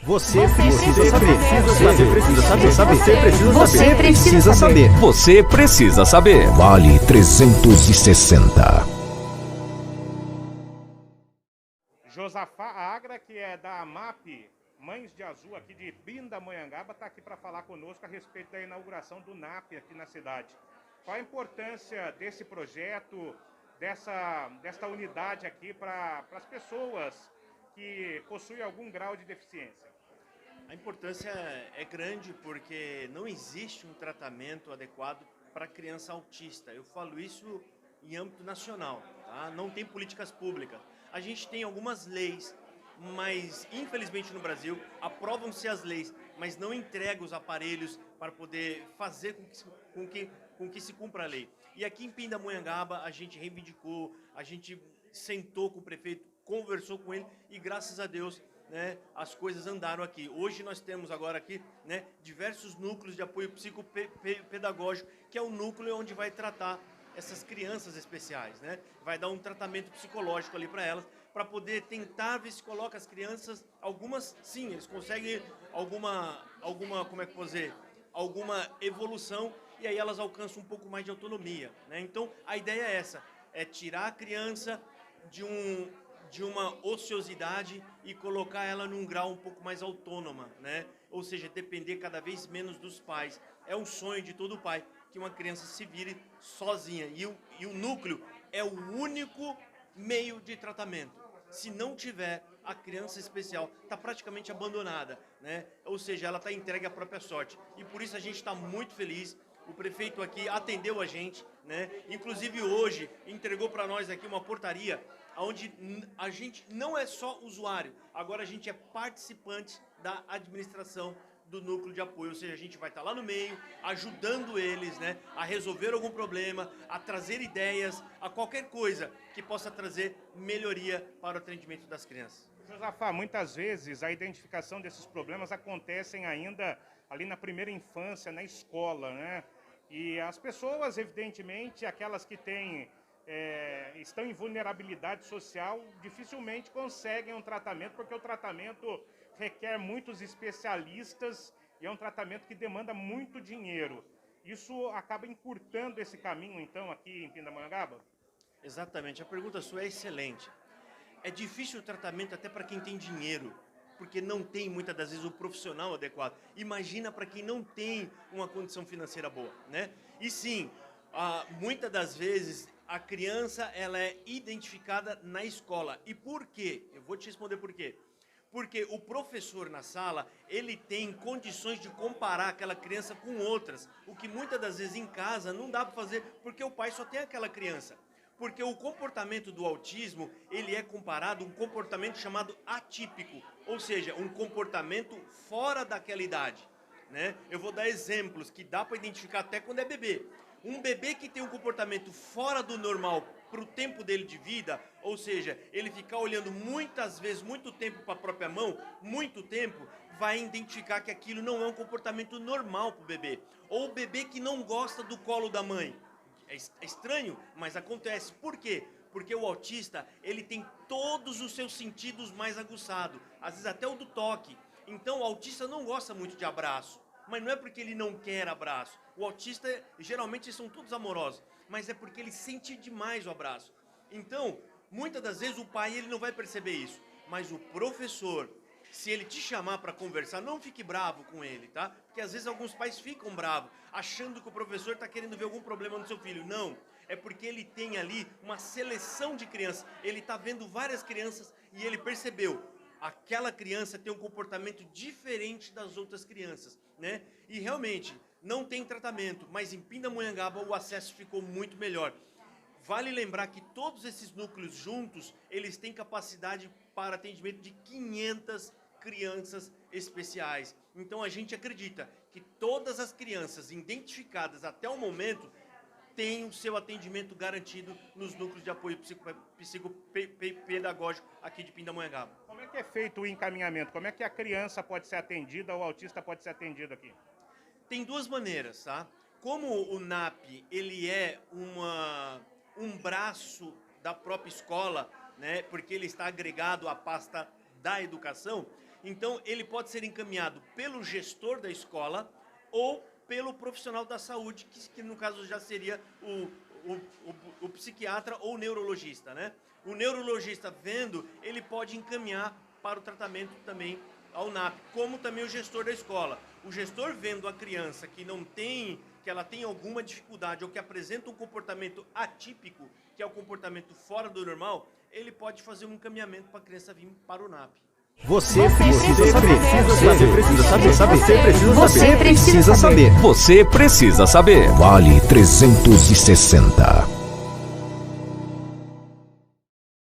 Você precisa saber. Você precisa saber. Vale 360. Josafá Agra, que é da AMAP Mães de Azul, aqui de Pindamonhangaba, está aqui para falar conosco a respeito da inauguração do NAP aqui na cidade. Qual a importância desse projeto, desta unidade aqui para as pessoas que possuem algum grau de deficiência? A importância é grande porque não existe um tratamento adequado para criança autista. Eu falo isso em âmbito nacional, tá? Não tem políticas públicas. A gente tem algumas leis, mas infelizmente no Brasil aprovam-se as leis, mas não entregam os aparelhos para poder fazer com que se cumpra a lei. E aqui em Pindamonhangaba a gente reivindicou, a gente sentou com o prefeito, conversou com ele e graças a Deus, né, as coisas andaram aqui. Hoje nós temos agora aqui, né, diversos núcleos de apoio psicopedagógico, que é o núcleo onde vai tratar essas crianças especiais, né? Vai dar um tratamento psicológico ali para elas, para poder tentar ver se coloca as crianças, algumas sim, eles conseguem alguma, como é que eu vou dizer, alguma evolução e aí elas alcançam um pouco mais de autonomia, né? Então a ideia é essa, é tirar a criança de uma ociosidade e colocar ela num grau um pouco mais autônoma, né? Ou seja, depender cada vez menos dos pais. É um sonho de todo pai que uma criança se vire sozinha. E o núcleo é o único meio de tratamento. Se não tiver, a criança especial está praticamente abandonada, né? Ou seja, ela está entregue à própria sorte. E por isso a gente está muito feliz. O prefeito aqui atendeu a gente, né? Inclusive hoje entregou para nós aqui uma portaria onde a gente não é só usuário, agora a gente é participante da administração do núcleo de apoio, ou seja, a gente vai estar lá no meio, ajudando eles, né, a resolver algum problema, a trazer ideias, a qualquer coisa que possa trazer melhoria para o atendimento das crianças. Josafá, muitas vezes a identificação desses problemas acontecem ainda ali na primeira infância, na escola, né? E as pessoas, evidentemente, aquelas que estão em vulnerabilidade social, dificilmente conseguem um tratamento, porque o tratamento requer muitos especialistas e é um tratamento que demanda muito dinheiro. Isso acaba encurtando esse caminho, então, aqui em Pindamonhangaba? Exatamente, a pergunta sua é excelente. É difícil o tratamento até para quem tem dinheiro, porque não tem muitas das vezes o profissional adequado. Imagina para quem não tem uma condição financeira boa, né? E sim, muitas das vezes a criança ela é identificada na escola. E por quê? Eu vou te responder por quê. Porque o professor na sala, ele tem condições de comparar aquela criança com outras, o que muitas das vezes em casa não dá para fazer, porque o pai só tem aquela criança. Porque o comportamento do autismo, ele é comparado a um comportamento chamado atípico, ou seja, um comportamento fora daquela idade, né? Eu vou dar exemplos que dá para identificar até quando é bebê. Um bebê que tem um comportamento fora do normal para o tempo dele de vida, ou seja, ele ficar olhando muitas vezes, muito tempo para a própria mão, muito tempo, vai identificar que aquilo não é um comportamento normal para o bebê. Ou o bebê que não gosta do colo da mãe. É estranho, mas acontece. Por quê? Porque o autista, ele tem todos os seus sentidos mais aguçados, às vezes até o do toque. Então o autista não gosta muito de abraço, mas não é porque ele não quer abraço. O autista, geralmente, são todos amorosos, mas é porque ele sente demais o abraço. Então, muitas das vezes o pai ele não vai perceber isso, mas o professor, se ele te chamar para conversar, não fique bravo com ele, tá? Porque às vezes alguns pais ficam bravos, achando que o professor está querendo ver algum problema no seu filho. Não, é porque ele tem ali uma seleção de crianças. Ele está vendo várias crianças e ele percebeu, aquela criança tem um comportamento diferente das outras crianças, né? E realmente, não tem tratamento, mas em Pindamonhangaba o acesso ficou muito melhor. Vale lembrar que todos esses núcleos juntos, eles têm capacidade para atendimento de 500 crianças especiais. Então a gente acredita que todas as crianças identificadas até o momento têm o seu atendimento garantido nos núcleos de apoio psicopedagógico aqui de Pindamonhangaba. Como é que é feito o encaminhamento? Como é que a criança pode ser atendida ou o autista pode ser atendido aqui? Tem duas maneiras, tá? Como o NAP, ele é um braço da própria escola, né? Porque ele está agregado à pasta da educação, Então, ele pode ser encaminhado pelo gestor da escola ou pelo profissional da saúde, que no caso já seria o psiquiatra ou o neurologista, né? O neurologista vendo, ele pode encaminhar para o tratamento também ao NAP, como também o gestor da escola. O gestor vendo a criança que ela tem alguma dificuldade ou que apresenta um comportamento atípico, que é o comportamento fora do normal, ele pode fazer um encaminhamento para a criança vir para o NAP. Você precisa saber. Você precisa saber. Você precisa saber. Vale 360.